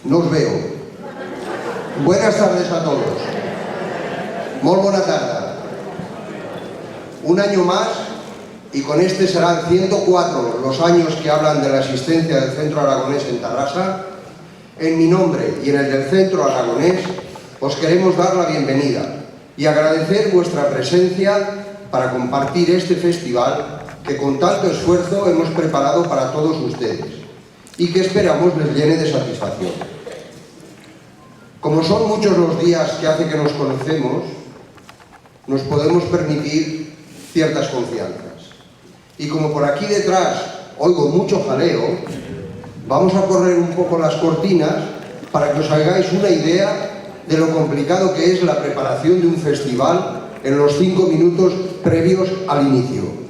No os veo. Buenas tardes a todos. Molt bona tarda. Un año más, y con este serán 104 los años que hablan de la existencia del Centro Aragonés en Tarrasa. En mi nombre y en el del Centro Aragonés os queremos dar la bienvenida y agradecer vuestra presencia para compartir este festival que con tanto esfuerzo hemos preparado para todos ustedes y que esperamos les llene de satisfacción. Como son muchos los días que hace que nos conocemos, nos podemos permitir ciertas confianzas. Y como por aquí detrás oigo mucho jaleo, vamos a correr un poco las cortinas para que os hagáis una idea de lo complicado que es la preparación de un festival en los 5 minutos previos al inicio.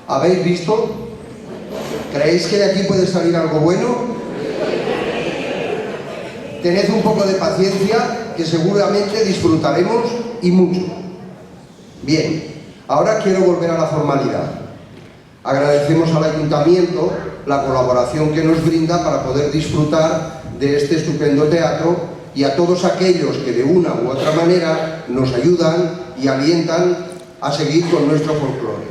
¿Habéis visto? ¿Creéis que de aquí puede salir algo bueno? Tened un poco de paciencia, que seguramente disfrutaremos y mucho. Bien, ahora quiero volver a la formalidad. Agradecemos al Ayuntamiento la colaboración que nos brinda para poder disfrutar de este estupendo teatro y a todos aquellos que de una u otra manera nos ayudan y alientan a seguir con nuestro folclore.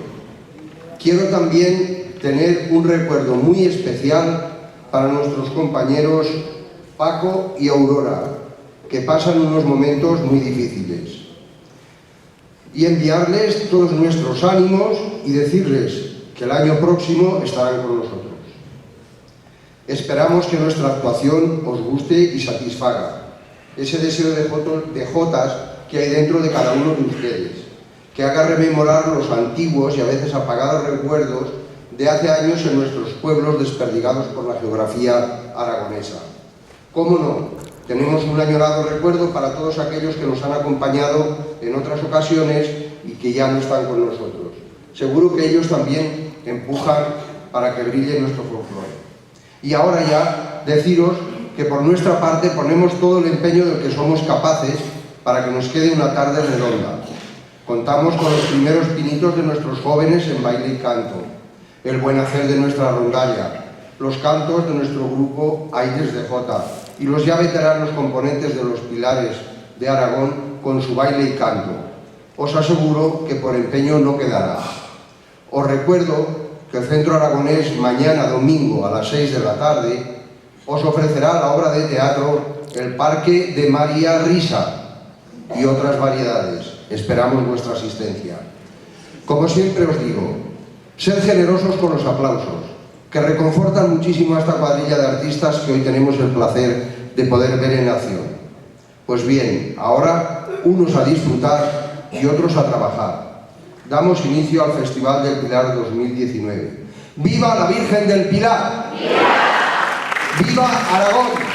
Quiero también tener un recuerdo muy especial para nuestros compañeros Paco y Aurora, que pasan unos momentos muy difíciles. Y enviarles todos nuestros ánimos y decirles que el año próximo estarán con nosotros. Esperamos que nuestra actuación os guste y satisfaga ese deseo de jotas que hay dentro de cada uno de ustedes, que haga rememorar los antiguos y a veces apagados recuerdos de hace años en nuestros pueblos desperdigados por la geografía aragonesa. ¿Cómo no? Tenemos un añorado recuerdo para todos aquellos que nos han acompañado en otras ocasiones y que ya no están con nosotros. Seguro que ellos también empujan para que brille nuestro folclore. Y ahora ya deciros que por nuestra parte ponemos todo el empeño del que somos capaces para que nos quede una tarde redonda. Contamos con los primeros pinitos de nuestros jóvenes en baile y canto, el buen hacer de nuestra rondalla, los cantos de nuestro grupo Aires de Jota y los ya veteranos componentes de los Pilares de Aragón con su baile y canto. Os aseguro que por empeño no quedará. Os recuerdo que el Centro Aragonés mañana domingo a las 6 de la tarde os ofrecerá la obra de teatro El Parque de María Risa y otras variedades, Esperamos vuestra asistencia. Como siempre os digo, sed generosos con los aplausos, que reconfortan muchísimo a esta cuadrilla de artistas que hoy tenemos el placer de poder ver en acción. Pues bien, ahora unos a disfrutar y otros a trabajar. Damos inicio al Festival del Pilar 2019. ¡Viva la Virgen del Pilar! ¡Viva! ¡Viva Aragón!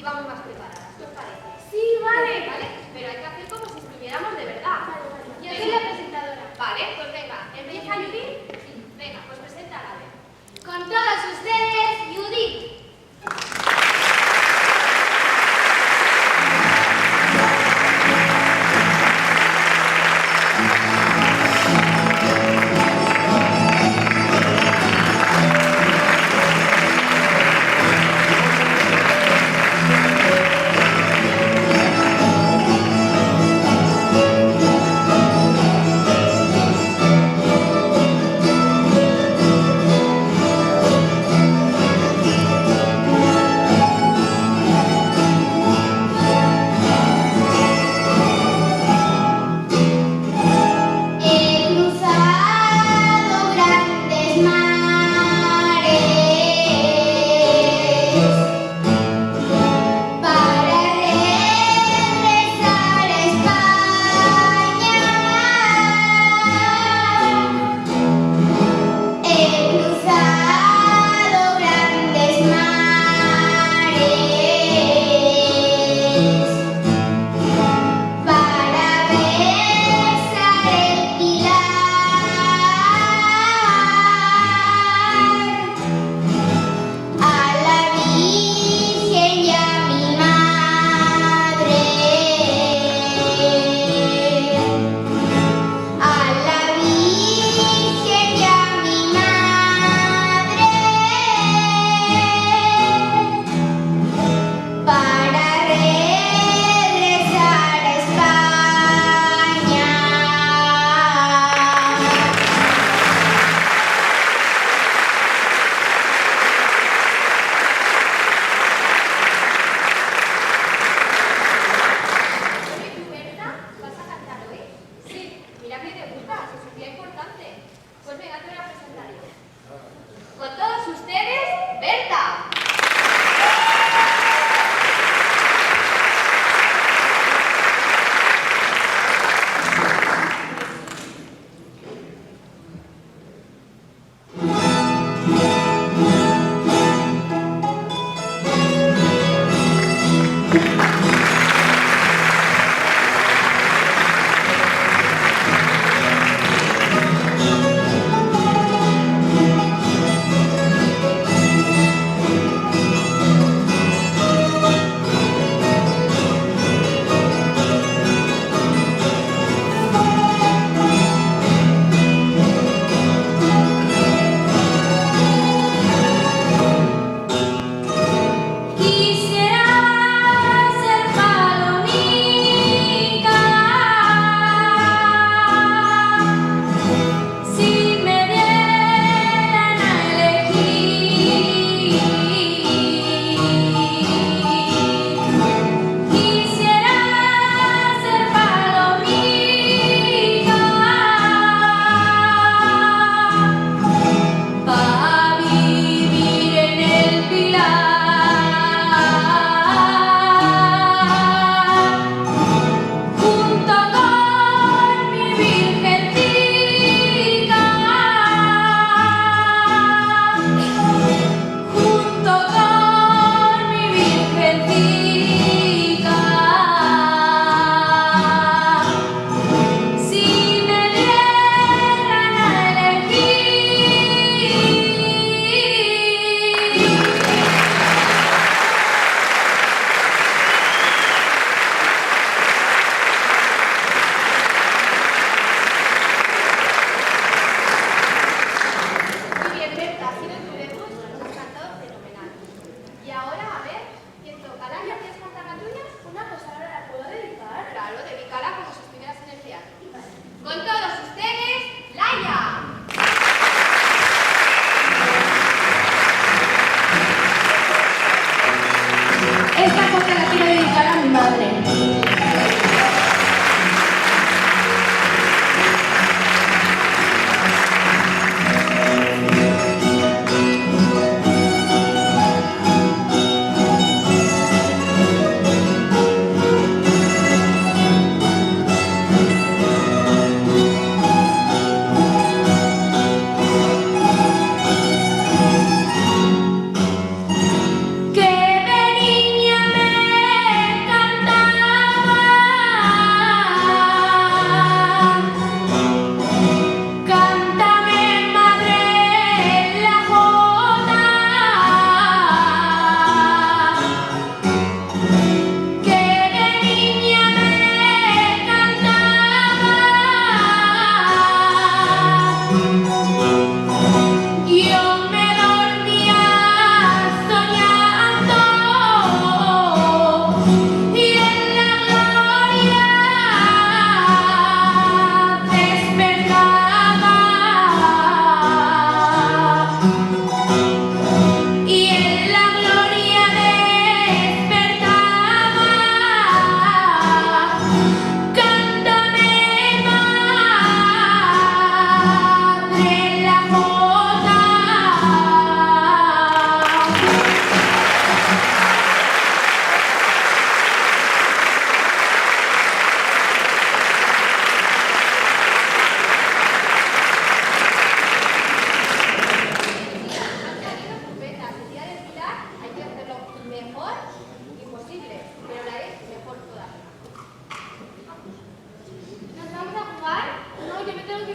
vamos más preparadas. ¿Qué os parece? Sí, vale. ¿Vale? Pero hay que hacer como si estuviéramos de verdad. Yo soy la presentadora. Vale, pues venga, ¿empieza Judith? Sí. Venga, pues preséntala. Con todos ustedes, Judith.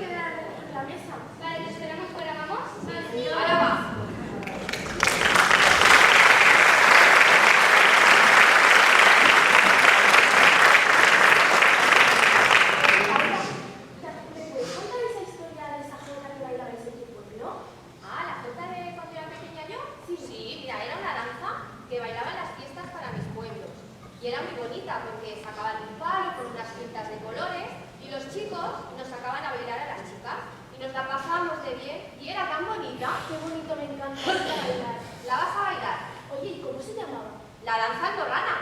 quedar en la mesa. Vale, te esperamos fuera, ¿vamos? Sí. Ahora va. ¿Me puedes contar esa historia de esa jota que bailaba en tu pueblo? Ah, la jota de cuando era pequeña yo. Sí. Sí, mira, era una danza que bailaba en las fiestas para mis pueblos. Y era muy bonita porque sacaban un palo con unas cintas de colores y los chicos nos sacaban a bailar a las chicas y nos la pasábamos de bien y era tan bonita. Qué bonito, me encanta ir a bailar. ¿La vas a bailar? Oye, ¿y cómo se llamaba? La danza andorrana.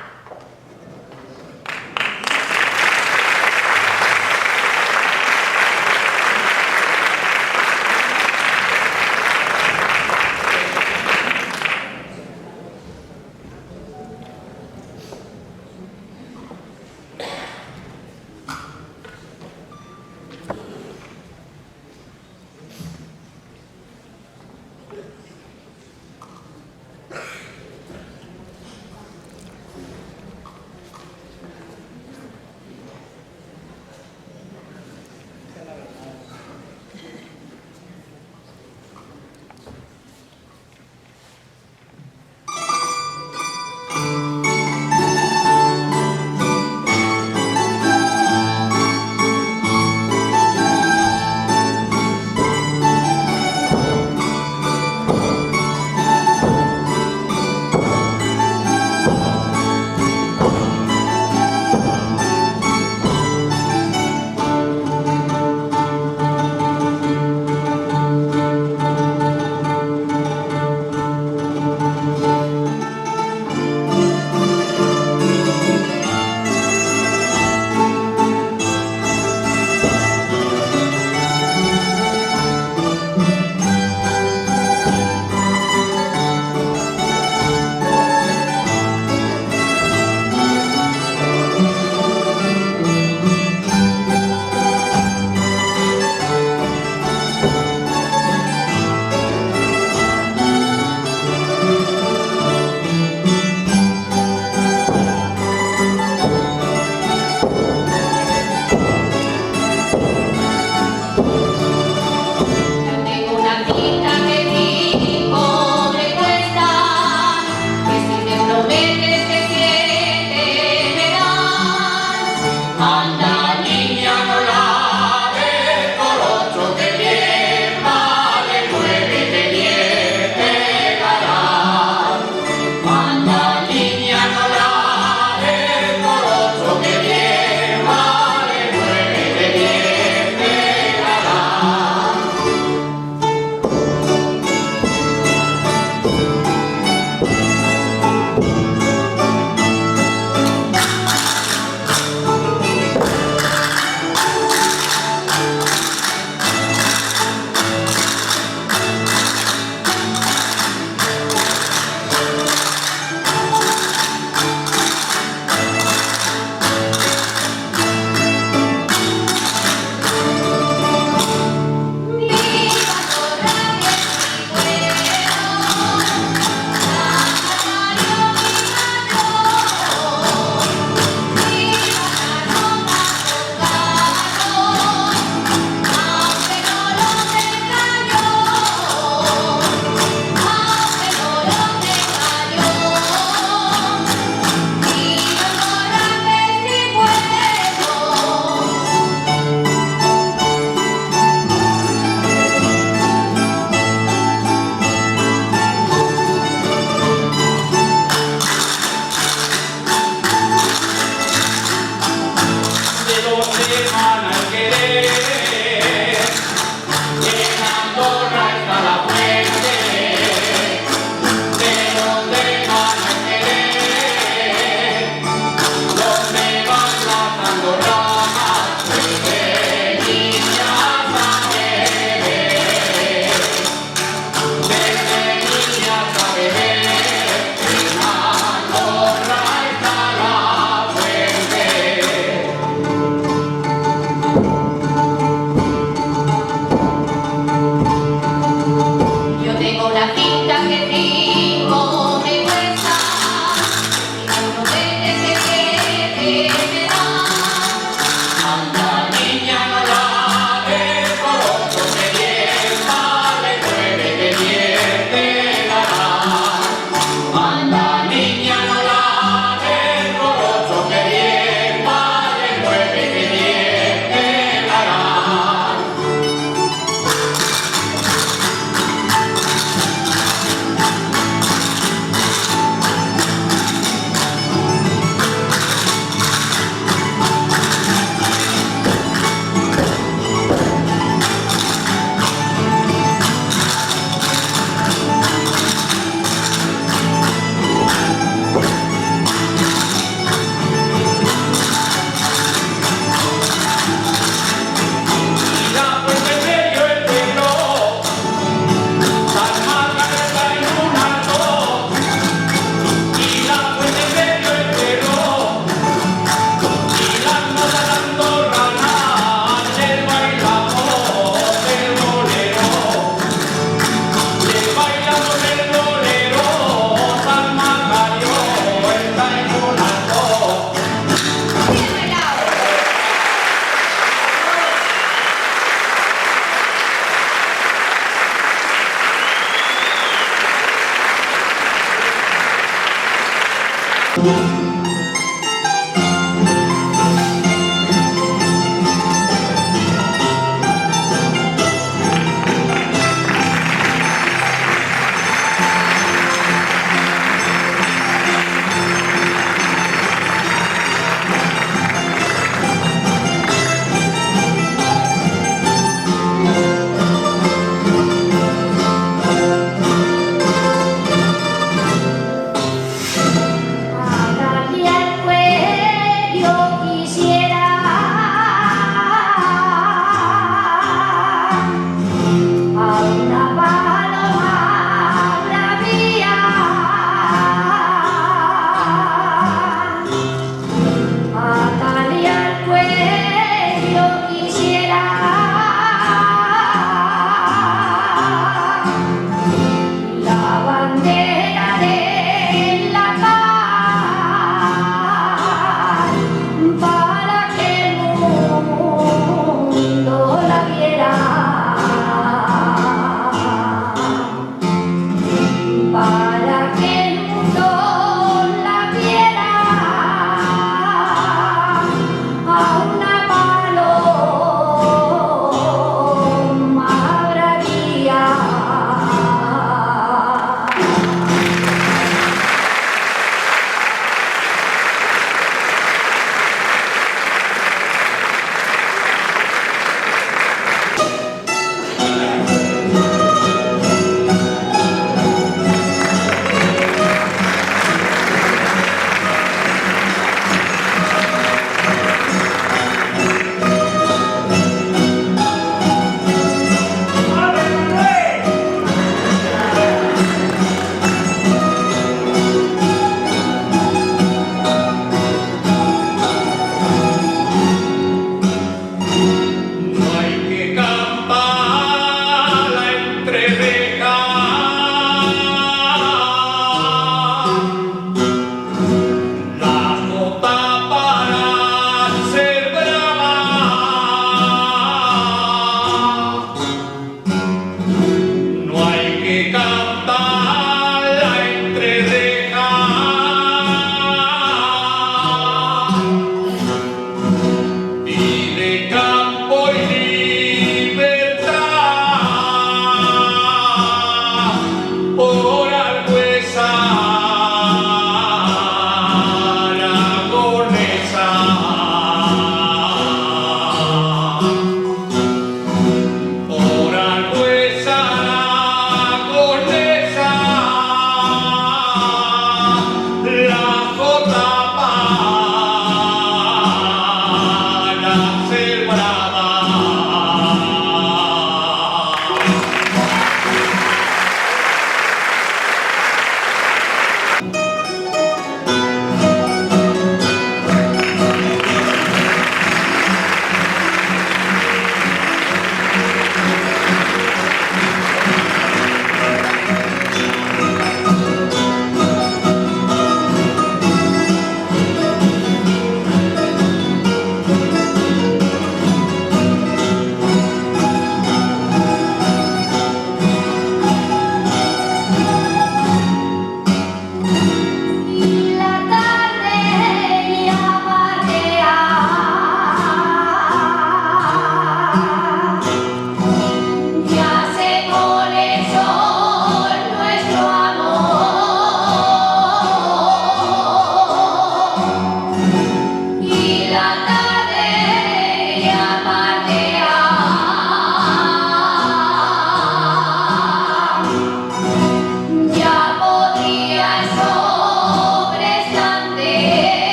Ah,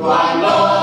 Cuando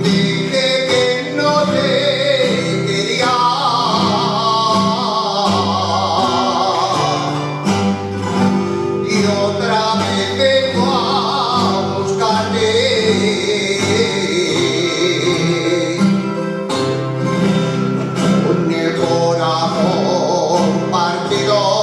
Dije que no te quería y otra vez vengo a buscarte. Con el corazón partido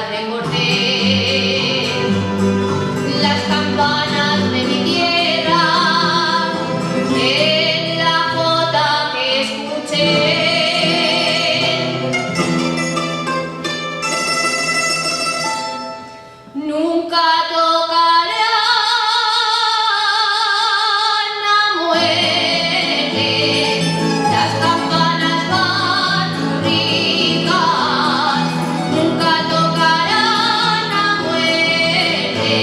las recordé, las campanas de mi tierra, en la jota que escuché. Nunca tocarán a muerte, las campanas baturricas, nunca tocarán a muerte,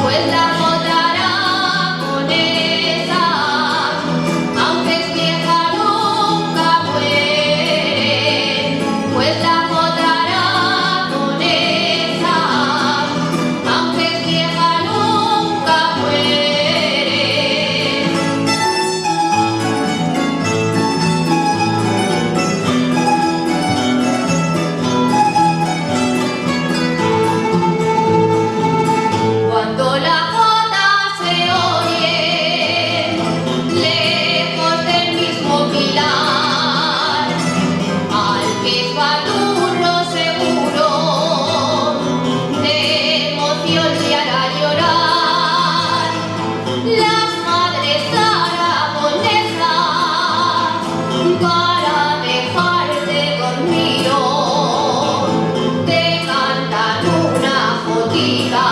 pues la jota aragonesa, aunque es vieja nunca muere, pues la jota aragonesa, aunque es vieja nunca muere. Cuando la jota se oye lejos del mismo pilar, al que es baturro seguro de emoción se hará llorar. Las madres aragonesas para dejarte dormido te cantan una jotica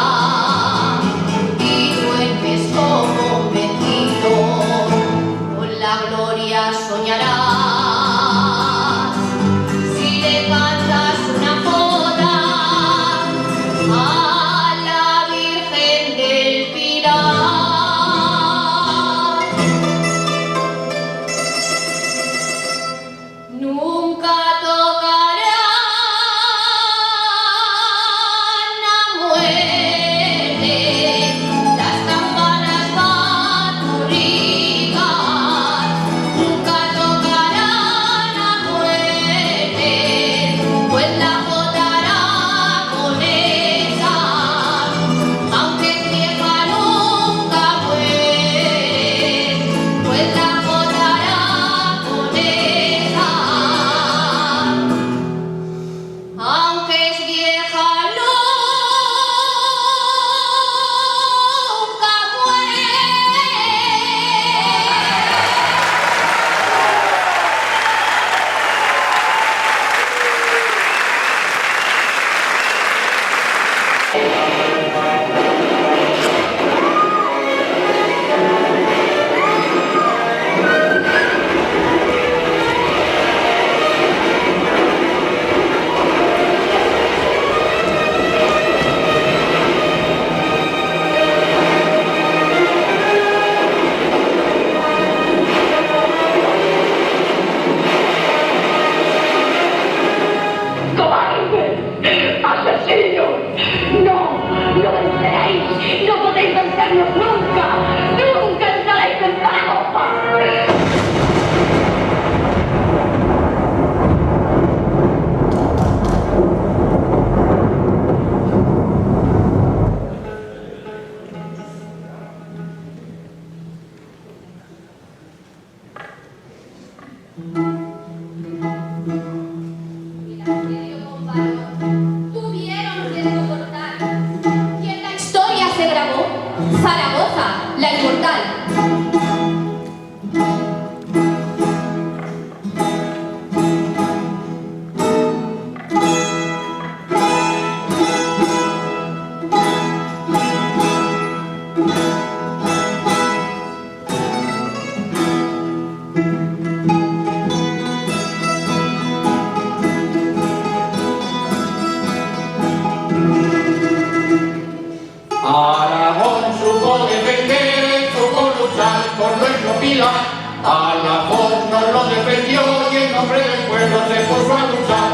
y duermes como un bendito. Con la gloria soñarás si le cantas una jota a la Virgen del Pilar. Nunca tocarán a muerte, las campanas baturricas, nunca tocarán a muerte, pues la jota aragonesa, aunque es vieja nunca muere, pues la jota aragonesa, aunque es vieja nunca muere. ¡Cobarde! ¡Asesino! ¡No! ¡No venceréis! ¡No podéis vencernos nunca! ¡Nunca entraréis en Zaragoza! El asedio con valor tuvieron que soportar, y en la historia se grabó Zaragoza, la inmortal. Aragón supo defender, supo luchar por nuestro pilar. Alafón nos lo defendió y en nombre del pueblo se puso a luchar.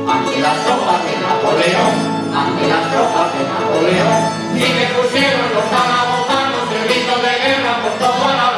Ante las tropas de Napoleón, ante las tropas de Napoleón, y me pusieron los zaragozanos el grito de guerra por todo Aragón.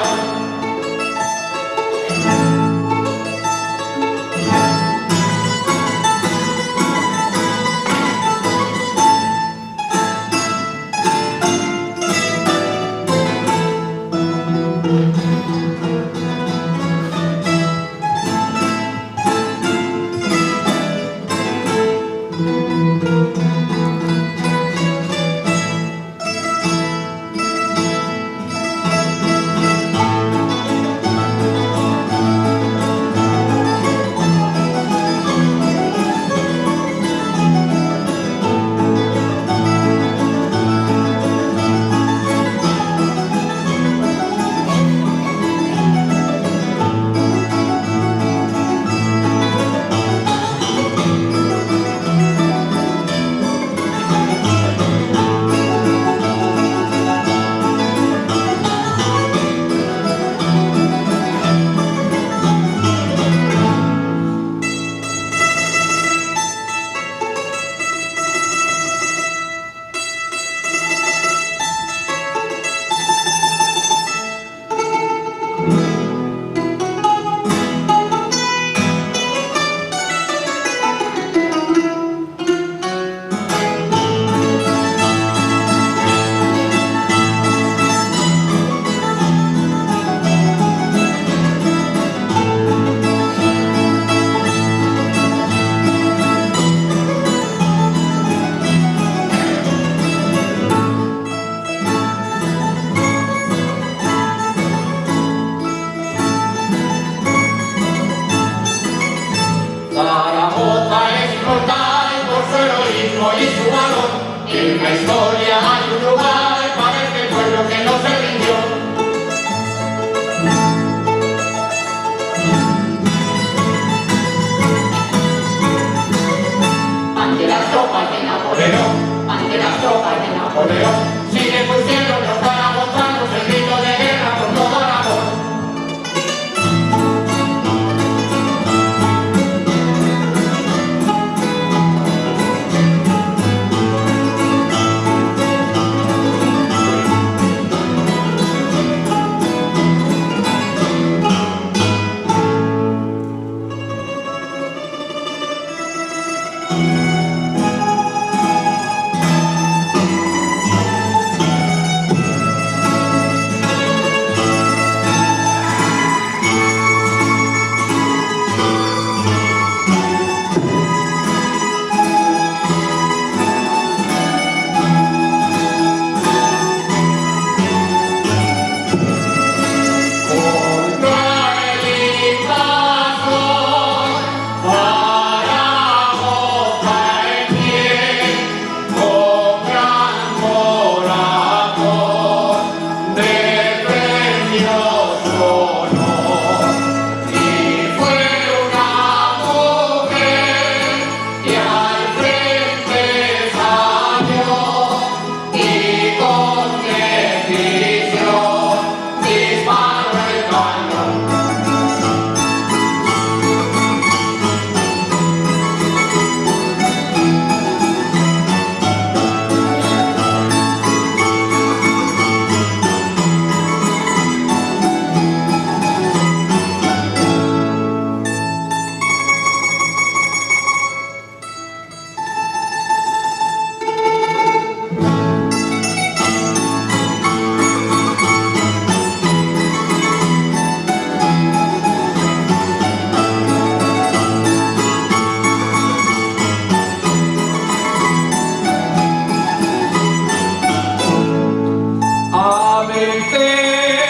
vencer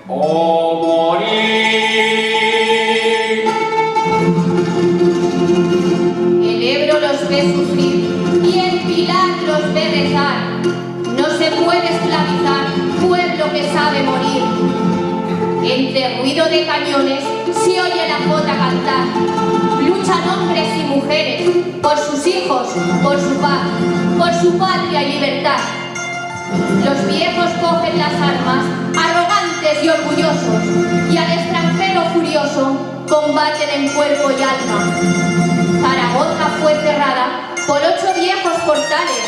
o morir. El Ebro los ve sufrir y el Pilar los ve rezar. No se puede esclavizar pueblo que sabe morir. Entre ruido de cañones se oye la jota cantar. Luchan hombres y mujeres por sus hijos, por su paz, por su patria y libertad. Los viejos cogen las armas, arrogantes y orgullosos, y al extranjero furioso combaten en cuerpo y alma. Zaragoza fue cerrada por 8 viejos portales: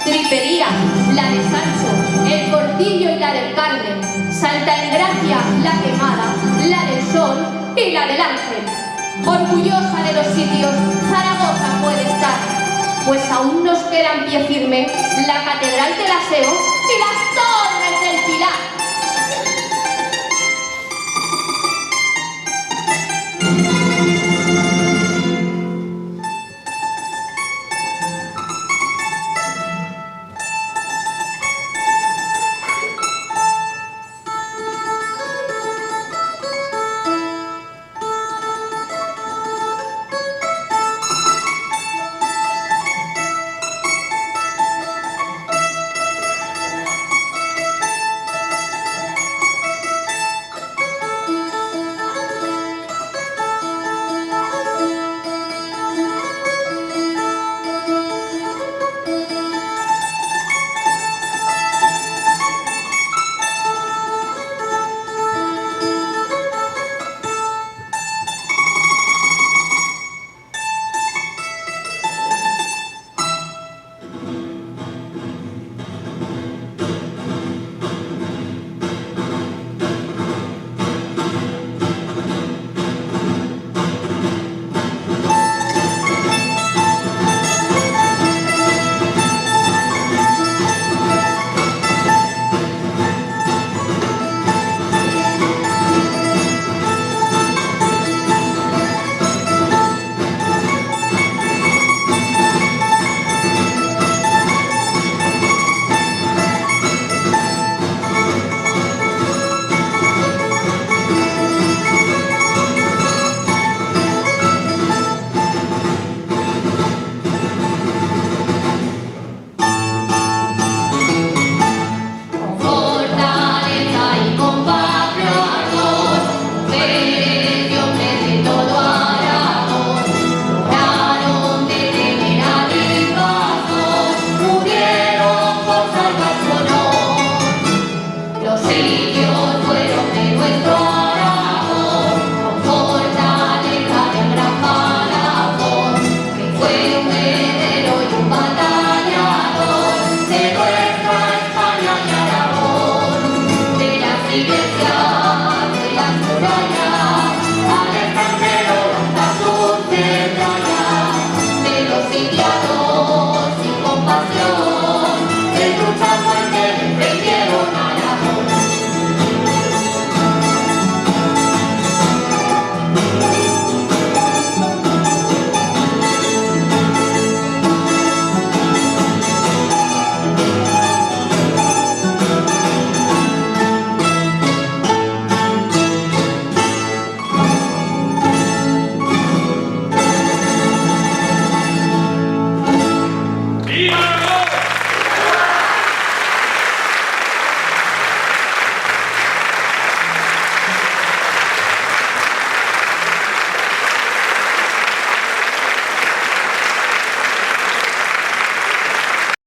Tripería, la de Sancho, el Portillo y la del Carmen, Santa Engracia, la Quemada, la del Sol y la del Ángel. Orgullosa de los sitios, Zaragoza puede estar, pues aún nos queda en pie firme la Catedral del Aseo y las